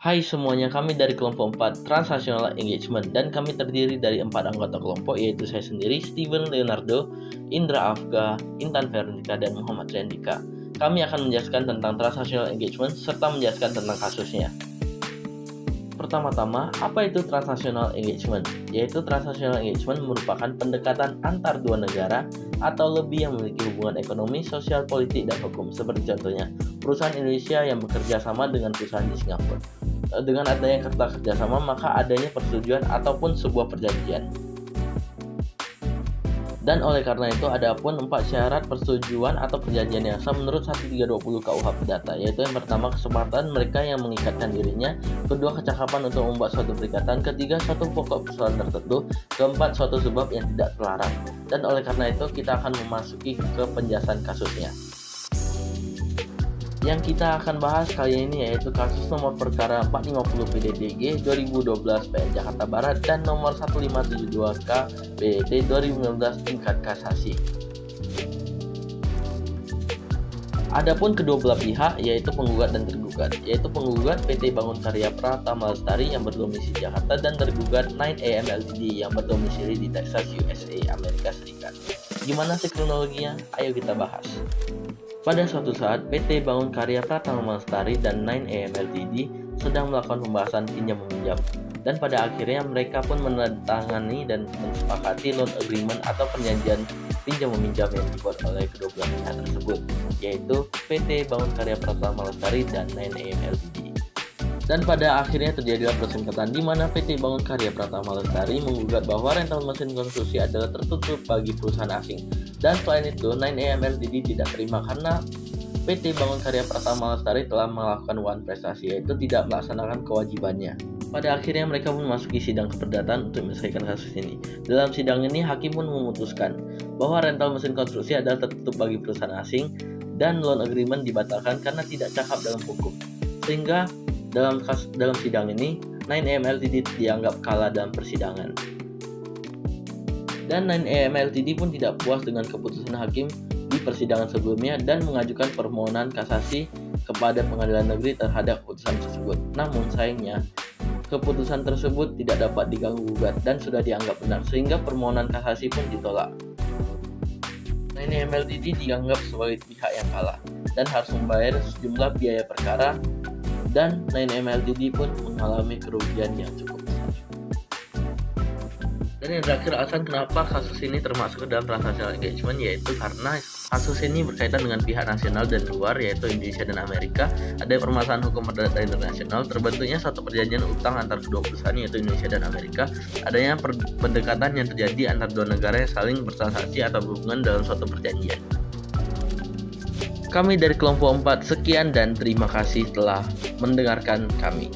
Hai semuanya, kami dari kelompok 4 Transnational Engagement dan kami terdiri dari 4 anggota kelompok, yaitu saya sendiri, Steven Leonardo, Indra Afga, Intan Vernika, dan Muhammad Rendika. Kami akan menjelaskan tentang Transnational Engagement serta menjelaskan tentang kasusnya. Pertama-tama, apa itu Transnational Engagement? Yaitu Transnational Engagement merupakan pendekatan antar dua negara atau lebih yang memiliki hubungan ekonomi, sosial, politik, dan hukum. Seperti contohnya, perusahaan Indonesia yang bekerja sama dengan perusahaan di Singapura. Dengan adanya kata kerjasama, maka adanya persetujuan ataupun sebuah perjanjian. Dan oleh karena itu, ada pun 4 syarat persetujuan atau perjanjian yang sah menurut 1320 KUH Perdata, yaitu yang pertama, kesempatan mereka yang mengikatkan dirinya, kedua, kecakapan untuk membuat suatu perikatan, ketiga, suatu pokok persoalan tertentu, keempat, suatu sebab yang tidak terlarang. Dan oleh karena itu, kita akan memasuki ke penjelasan kasusnya. Yang kita akan bahas kali ini yaitu kasus nomor perkara 450 PDDG 2012 PN Jakarta Barat dan nomor 1572K PDT 2019 tingkat kasasi. Adapun kedua belah pihak yaitu penggugat dan tergugat, yaitu penggugat PT Bangun Karya Pratama Lestari yang berdomisili Jakarta dan tergugat 9AM Ltd yang berdomisili di Texas, USA, Amerika Serikat. Gimana sih kronologinya? Ayo kita bahas. Pada suatu saat, PT Bangun Karya Pratama Lestari dan 9AM Ltd sedang melakukan pembahasan pinjam-meminjam, dan pada akhirnya mereka pun menandatangani dan mensepakati loan agreement atau perjanjian pinjam-meminjam yang dibuat oleh kedua belah pihak tersebut, yaitu PT Bangun Karya Pratama Lestari dan 9AM Ltd. Dan pada akhirnya terjadilah persengketaan di mana PT Bangun Karya Pratama Lestari menggugat bahwa rental mesin konstruksi adalah tertutup bagi perusahaan asing. Dan selain itu, 9AM Ltd tidak terima karena PT Bangun Karya Pratama Lestari telah melakukan one prestasi, yaitu tidak melaksanakan kewajibannya. Pada akhirnya mereka pun memasuki sidang keperdataan untuk menyelesaikan kasus ini. Dalam sidang ini, hakim pun memutuskan bahwa rental mesin konstruksi adalah tertutup bagi perusahaan asing dan loan agreement dibatalkan karena tidak cakap dalam hukum. Sehingga dalam sidang ini, 9AM Ltd dianggap kalah dalam persidangan. Dan 9AM Ltd pun tidak puas dengan keputusan hakim di persidangan sebelumnya dan mengajukan permohonan kasasi kepada pengadilan negeri terhadap putusan tersebut. Namun sayangnya, keputusan tersebut tidak dapat diganggu gugat dan sudah dianggap benar, sehingga permohonan kasasi pun ditolak. 9AM Ltd dianggap sebagai pihak yang kalah dan harus membayar sejumlah biaya perkara, dan 9AM Ltd pun mengalami kerugian yang cukup besar. Dan yang terakhir, alasan kenapa kasus ini termasuk ke dalam Transnational Engagement, yaitu karena kasus ini berkaitan dengan pihak nasional dan luar, yaitu Indonesia dan Amerika. Ada permasalahan hukum perdata internasional, terbentuknya suatu perjanjian utang antar kedua perusahaan yaitu Indonesia dan Amerika, adanya pendekatan yang terjadi antar dua negara yang saling bertransaksi atau berhubungan dalam suatu perjanjian. Kami dari kelompok 4 sekian dan terima kasih telah mendengarkan kami.